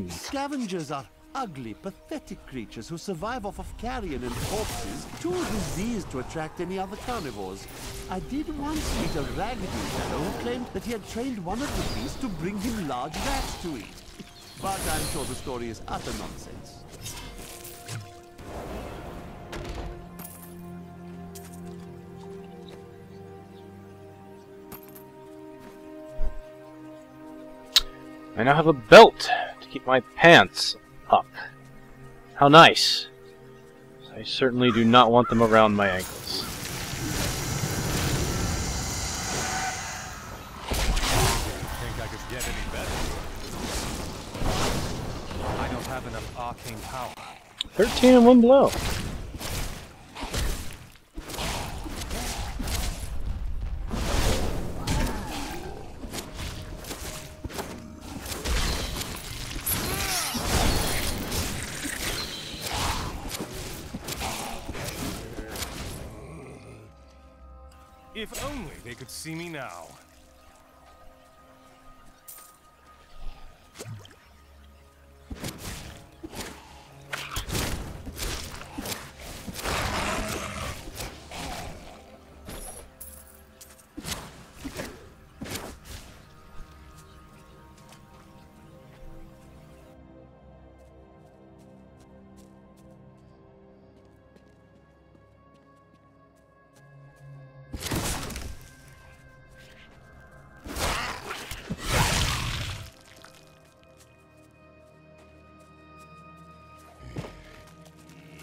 Scavengers are ugly, pathetic creatures who survive off of carrion and corpses, too diseased to attract any other carnivores. I did once meet a raggedy fellow who claimed that he had trained one of the beasts to bring him large rats to eat. But I'm sure the story is utter nonsense. I now have a belt to keep my pants up. How nice. I certainly do not want them around my ankles. Think I could get any better? I don't have enough arcane power. 13 in one blow. If only they could see me now.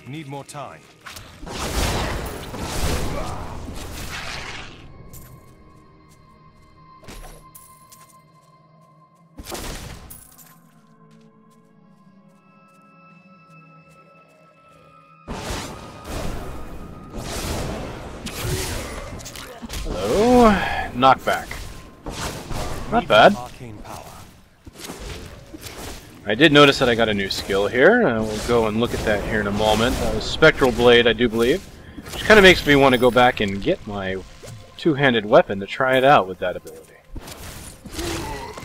Need more time. Hello. Knockback. Not bad. I did notice that I got a new skill here, and we'll go and look at that here in a moment. Spectral Blade, I do believe, which kind of makes me want to go back and get my two-handed weapon to try it out with that ability.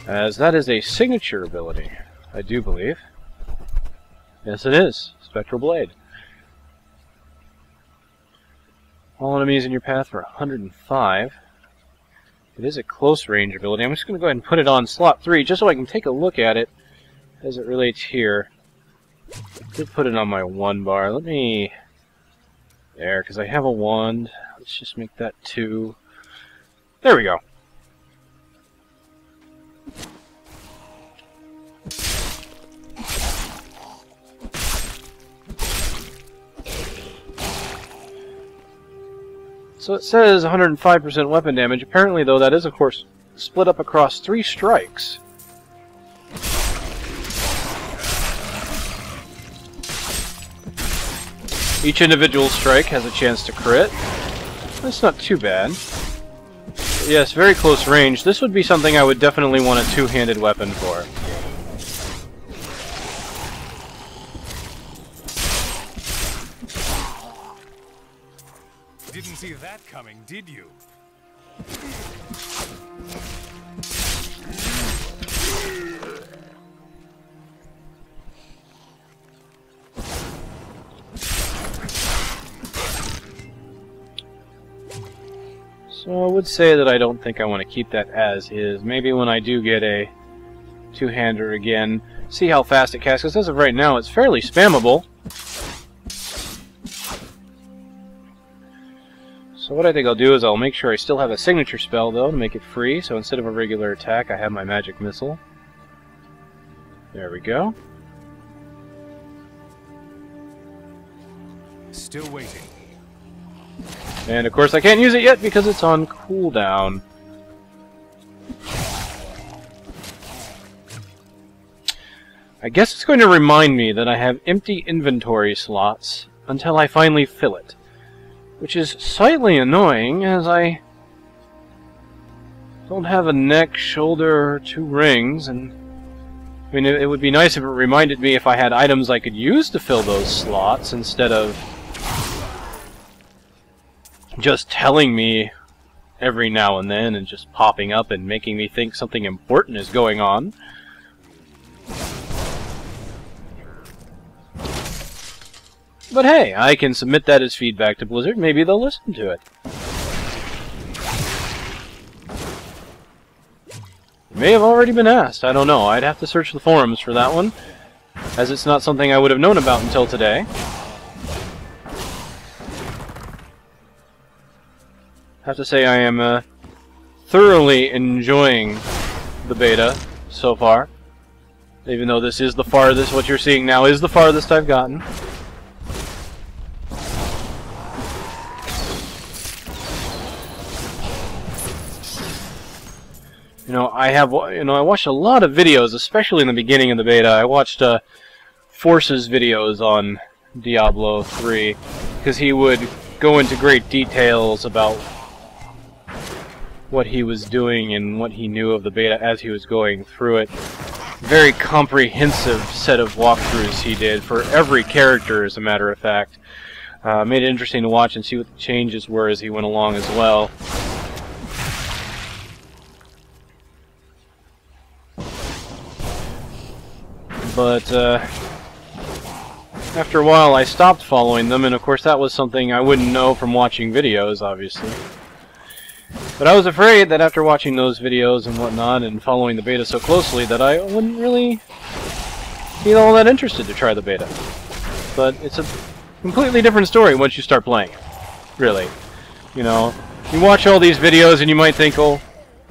As that is a signature ability, I do believe. Yes, it is. Spectral Blade. All enemies in your path for 105. It is a close range ability. I'm just going to go ahead and put it on slot 3 just so I can take a look at it as it relates here. I did put it on my 1 bar. Let me... There, because I have a wand. Let's just make that 2. There we go. So it says 105% weapon damage. Apparently, though, that is, of course, split up across 3 strikes. Each individual strike has a chance to crit. That's not too bad. But yes, very close range. This would be something I would definitely want a two-handed weapon for. Didn't see that coming, did you? So I would say that I don't think I want to keep that as is. Maybe when I do get a two-hander again, see how fast it casts. Because as of right now, it's fairly spammable. So what I think I'll do is I'll make sure I still have a signature spell, though, to make it free. So instead of a regular attack, I have my magic missile. There we go. Still waiting. And of course I can't use it yet because it's on cooldown. I guess it's going to remind me that I have empty inventory slots until I finally fill it. Which is slightly annoying as I don't have a neck, shoulder, or 2 rings, and I mean it would be nice if it reminded me if I had items I could use to fill those slots instead of just telling me every now and then and just popping up and making me think something important is going on. But hey, I can submit that as feedback to Blizzard. Maybe they'll listen to it. It may have already been asked. I don't know. I'd have to search the forums for that one, as it's not something I would have known about until today. I have to say I am thoroughly enjoying the beta so far. Even though this is the farthest, what you're seeing now is the farthest I've gotten. I watched a lot of videos, especially in the beginning of the beta. I watched Force's videos on Diablo 3, because he would go into great details about what he was doing and what he knew of the beta as he was going through it. Very comprehensive set of walkthroughs he did for every character, as a matter of fact. Made it interesting to watch and see what the changes were as he went along as well. But after a while I stopped following them, and of course that was something I wouldn't know from watching videos, obviously. But I was afraid that after watching those videos and whatnot, and following the beta so closely, that I wouldn't really be all that interested to try the beta. But it's a completely different story once you start playing it. Really. You know, you watch all these videos and you might think, oh,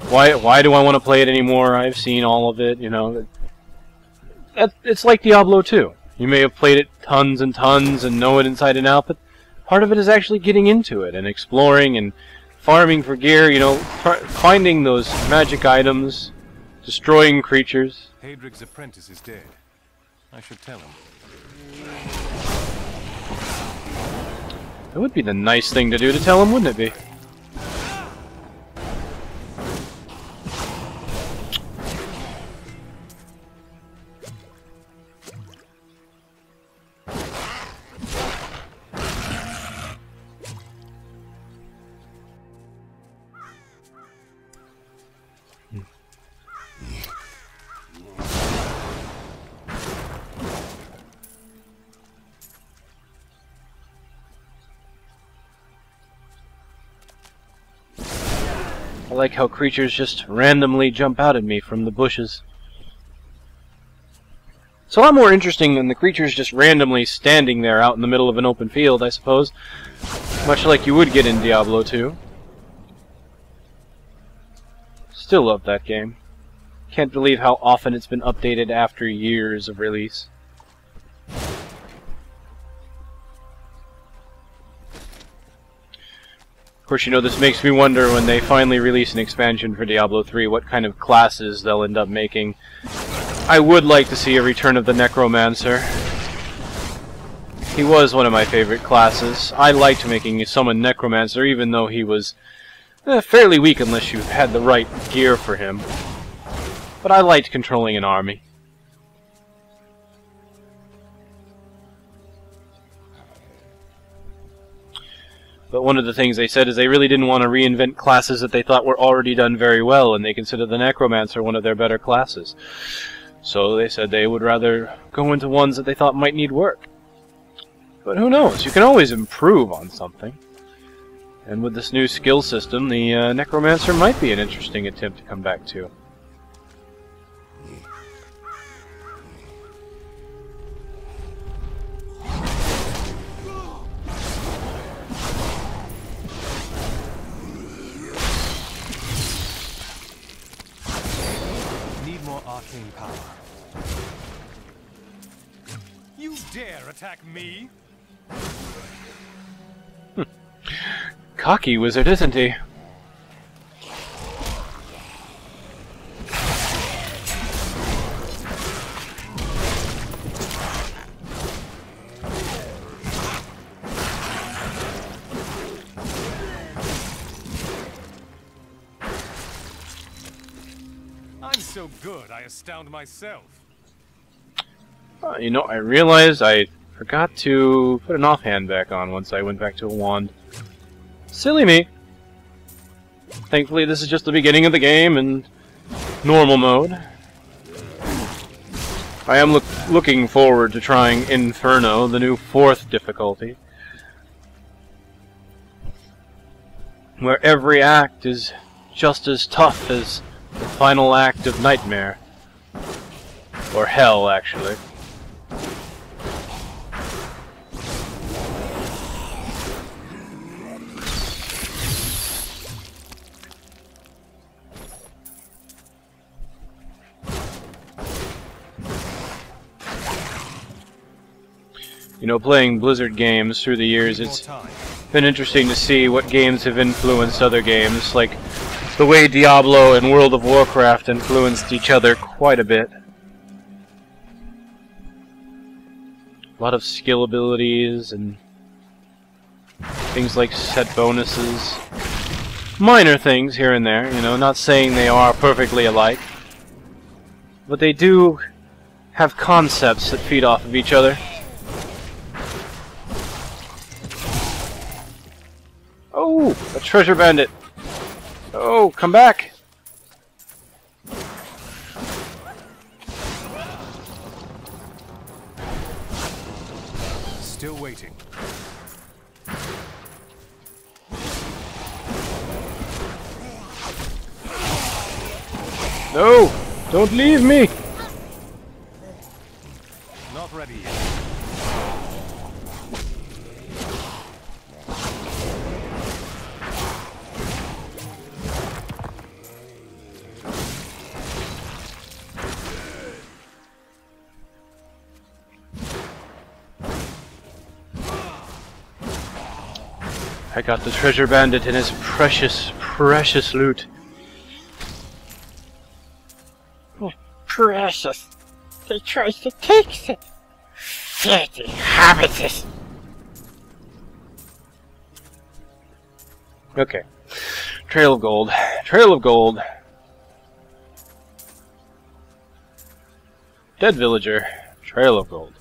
why do I want to play it anymore? I've seen all of it, you know. It's like Diablo 2. You may have played it tons and tons and know it inside and out, but part of it is actually getting into it and exploring and farming for gear, you know, finding those magic items, destroying creatures. Hadrig's apprentice is dead. I should tell him. It would be the nice thing to do to tell him, wouldn't it be? I like how creatures just randomly jump out at me from the bushes. It's a lot more interesting than the creatures just randomly standing there out in the middle of an open field, I suppose. Much like you would get in Diablo 2. Still love that game. Can't believe how often it's been updated after years of release. Of course, you know, this makes me wonder when they finally release an expansion for Diablo 3, what kind of classes they'll end up making. I would like to see a return of the Necromancer. He was one of my favorite classes. I liked making a summon Necromancer, even though he was fairly weak unless you had the right gear for him. But I liked controlling an army. But one of the things they said is they really didn't want to reinvent classes that they thought were already done very well, and they considered the Necromancer one of their better classes. So they said they would rather go into ones that they thought might need work. But who knows? You can always improve on something. And with this new skill system, the Necromancer might be an interesting attempt to come back to. Arcane power. You dare attack me? Cocky wizard, isn't he? So good, I astound myself. You know, I realized I forgot to put an offhand back on once I went back to a wand. Silly me. Thankfully, this is just the beginning of the game in normal mode. I am looking forward to trying Inferno, the new 4th difficulty, where every act is just as tough as the final act of Nightmare. Or Hell, actually. You know, playing Blizzard games through the years, it's been interesting to see what games have influenced other games, like the way Diablo and World of Warcraft influenced each other quite a bit. A lot of skill abilities and things like set bonuses. Minor things here and there, you know, not saying they are perfectly alike. But they do have concepts that feed off of each other. Oh, a treasure bandit! Oh, come back! Still waiting. No! Don't leave me! Not ready yet. I got the treasure bandit and his precious, precious loot. Oh, precious. They tried to take it. Filthy habits. Okay. Trail of Gold. Trail of Gold. Dead Villager. Trail of Gold.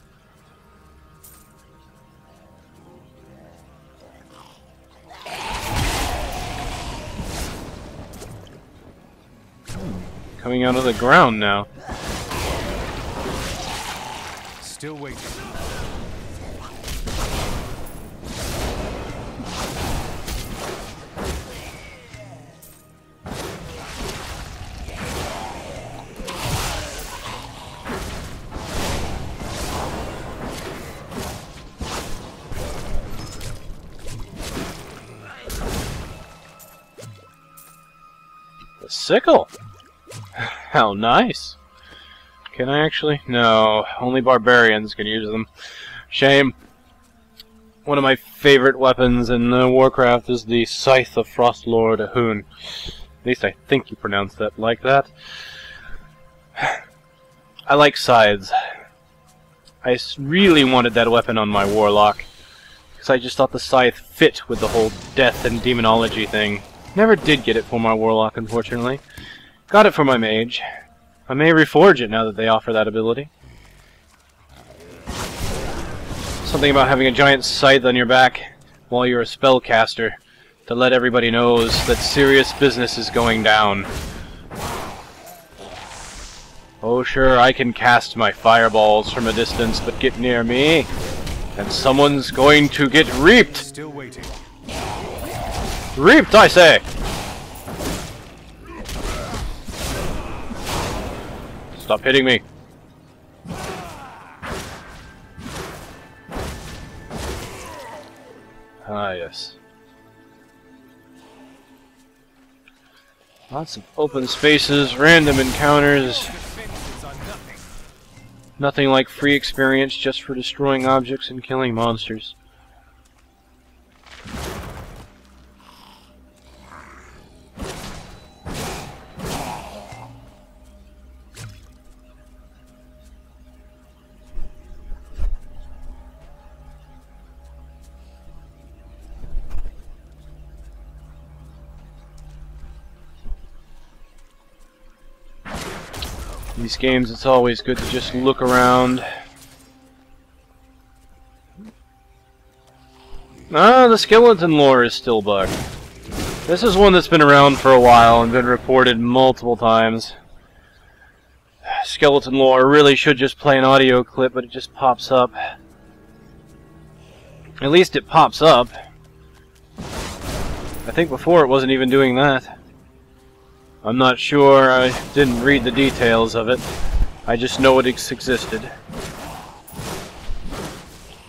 Coming out of the ground now. Still waiting. The sickle! How nice! Can I actually? No, only barbarians can use them. Shame. One of my favorite weapons in Warcraft is the Scythe of Frostlord Ahun. At least I think you pronounce that like that. I like scythes. I really wanted that weapon on my Warlock, because I just thought the scythe fit with the whole death and demonology thing. Never did get it for my Warlock, unfortunately. Got it for my Mage. I may reforge it now that they offer that ability. Something about having a giant scythe on your back while you're a spellcaster to let everybody knows that serious business is going down. Oh sure, I can cast my fireballs from a distance, but get near me, and someone's going to get reaped! Still waiting. Reaped, I say! Stop hitting me. Ah, yes. Lots of open spaces, random encounters. Nothing like free experience just for destroying objects and killing monsters. These games, it's always good to just look around. Ah, the skeleton lore is still bugged. This is one that's been around for a while and been reported multiple times. Skeleton lore. Really should just play an audio clip, but it just pops up. At least it pops up. I think before it wasn't even doing that. I'm not sure. I didn't read the details of it. I just know it existed.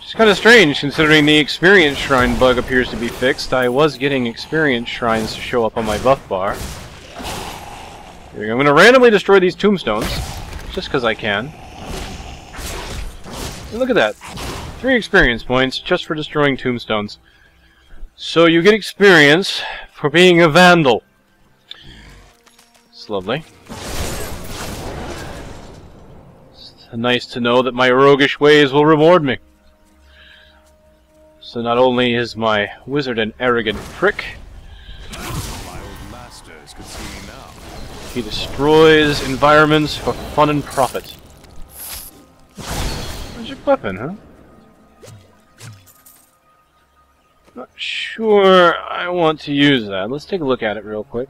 It's kind of strange considering the experience shrine bug appears to be fixed. I was getting experience shrines to show up on my buff bar. Here we go. I'm going to randomly destroy these tombstones, just because I can. And look at that. 3 experience points just for destroying tombstones. So you get experience for being a vandal. It's lovely. It's nice to know that my roguish ways will reward me. So not only is my wizard an arrogant prick, My old masters could see me now. he destroys environments for fun and profit. Magic weapon, huh? Not sure I want to use that. Let's take a look at it real quick.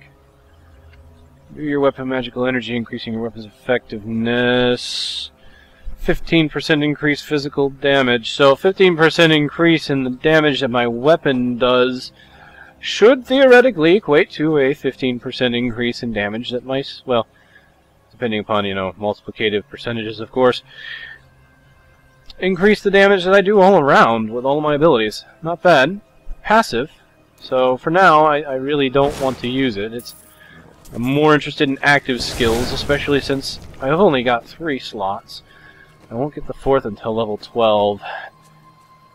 Do your weapon magical energy, increasing your weapon's effectiveness. 15% increase physical damage. So 15% increase in the damage that my weapon does should theoretically equate to a 15% increase in damage that my, well, depending upon, you know, multiplicative percentages, of course, increase the damage that I do all around with all of my abilities. Not bad. Passive. So for now, I really don't want to use it. I'm more interested in active skills, especially since I've only got 3 slots. I won't get the 4th until level 12.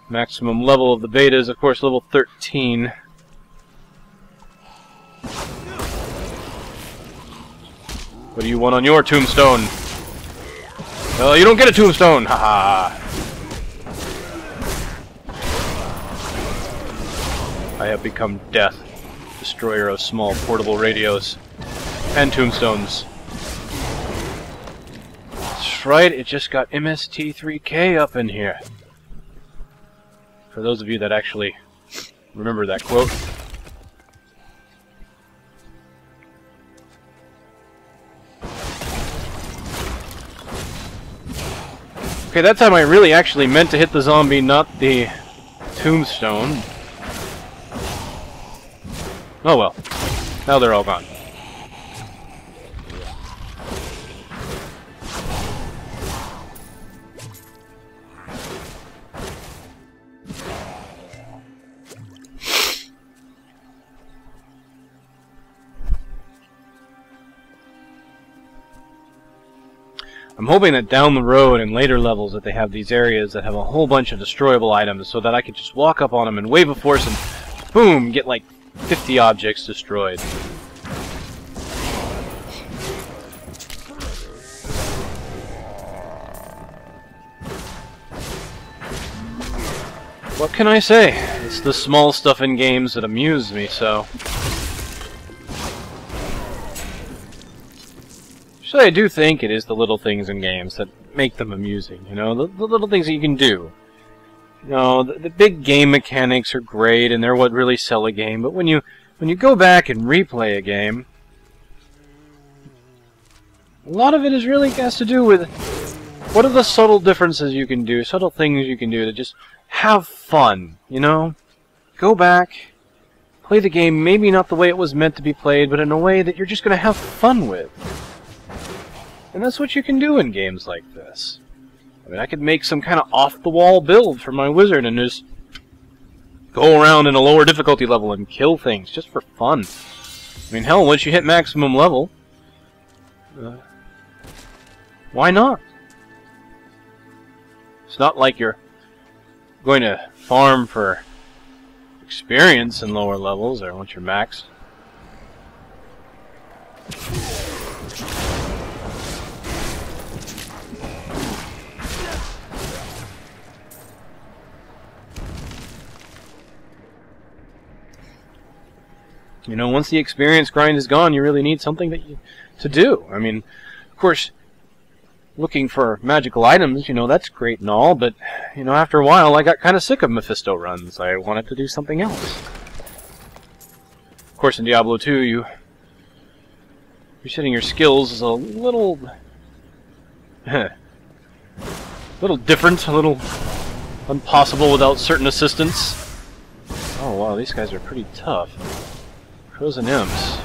Maximum level of the beta is, of course, level 13. What do you want on your tombstone? Oh, you don't get a tombstone! Haha! I have become death, destroyer of small portable radios and tombstones. That's right, it just got MST3K up in here. For those of you that actually remember that quote. Okay, that time I really actually meant to hit the zombie, not the tombstone. Oh well. Now they're all gone. I'm hoping that down the road in later levels that they have these areas that have a whole bunch of destroyable items so that I can just walk up on them and wave a force and boom, get like 50 objects destroyed. What can I say? It's the small stuff in games that amuse me, so... So I do think it is the little things in games that make them amusing, you know, the little things that you can do. You know, the big game mechanics are great, and they're what really sell a game, but when you go back and replay a game, a lot of it is really has to do with what are the subtle differences you can do, subtle things you can do to just have fun, you know? Go back, play the game, maybe not the way it was meant to be played, but in a way that you're just going to have fun with. And that's what you can do in games like this. I mean, I could make some kind of off-the-wall build for my wizard and just go around in a lower difficulty level and kill things just for fun. I mean, hell, once you hit maximum level, why not? It's not like you're going to farm for experience in lower levels or once you're max. You know, once the experience grind is gone, you really need something to do. I mean, of course, looking for magical items, you know, that's great and all, but, you know, after a while, I got kind of sick of Mephisto runs. I wanted to do something else. Of course, in Diablo 2, resetting your skills is a little A little different, a little impossible without certain assistance. Oh wow, these guys are pretty tough. Pros and imps.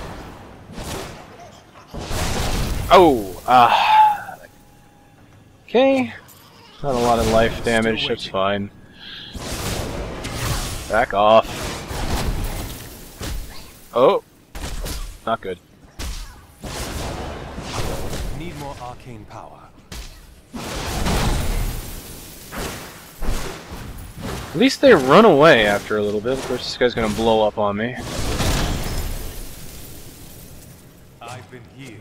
Oh! Okay. Not a lot of life damage, that's fine. Back off. Oh! Not good. Need more arcane power. At least they run away after a little bit. Of course, this guy's gonna blow up on me. I've been healed.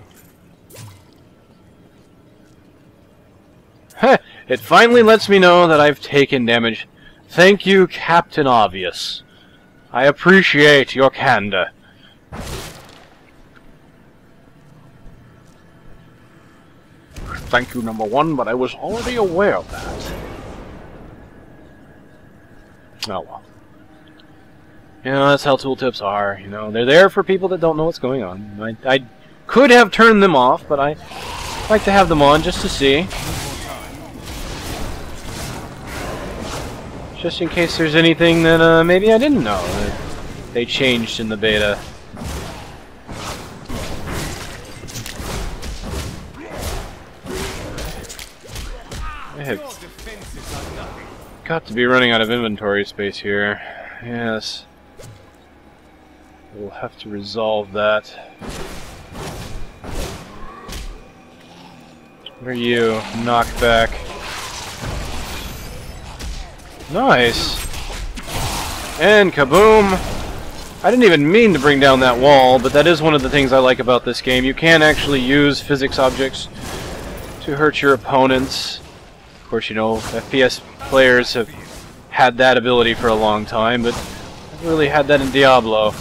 Heh! It finally lets me know that I've taken damage. Thank you, Captain Obvious. I appreciate your candor. Thank you, number one, but I was already aware of that. Oh well. You know, that's how tooltips are, you know. They're there for people that don't know what's going on. I could have turned them off, but I like to have them on just to see. Just in case there's anything that maybe I didn't know that they changed in the beta. I have got to be running out of inventory space here. Yes. We'll have to resolve that. What are you? Knockback. Nice! And kaboom! I didn't even mean to bring down that wall, but that is one of the things I like about this game. You can actually use physics objects to hurt your opponents. Of course, you know, FPS players have had that ability for a long time, but I haven't really had that in Diablo.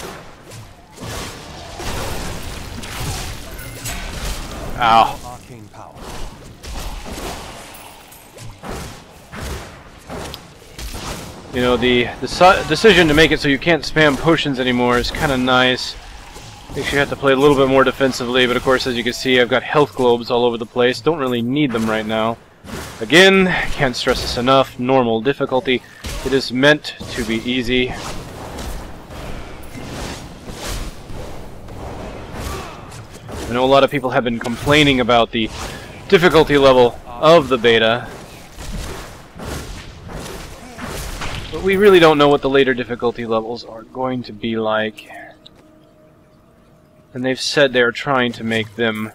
Ow. Arcane power. You know, the decision to make it so you can't spam potions anymore is kind of nice. Makes you have to play a little bit more defensively, but of course, as you can see, I've got health globes all over the place. Don't really need them right now. Again, can't stress this enough, normal difficulty. It is meant to be easy. I know a lot of people have been complaining about the difficulty level of the beta. But we really don't know what the later difficulty levels are going to be like. And they've said they're trying to make them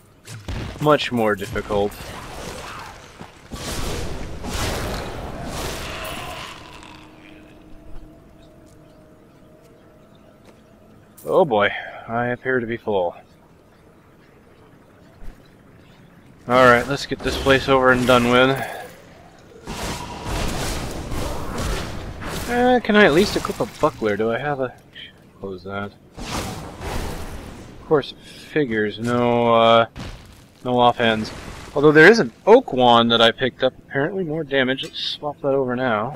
much more difficult. Oh boy, I appear to be full. Alright, let's get this place over and done with. Can I at least equip a buckler? Do I have a... Close that. Of course, figures. No offhands. Although there is an oak wand that I picked up. Apparently more damage. Let's swap that over now.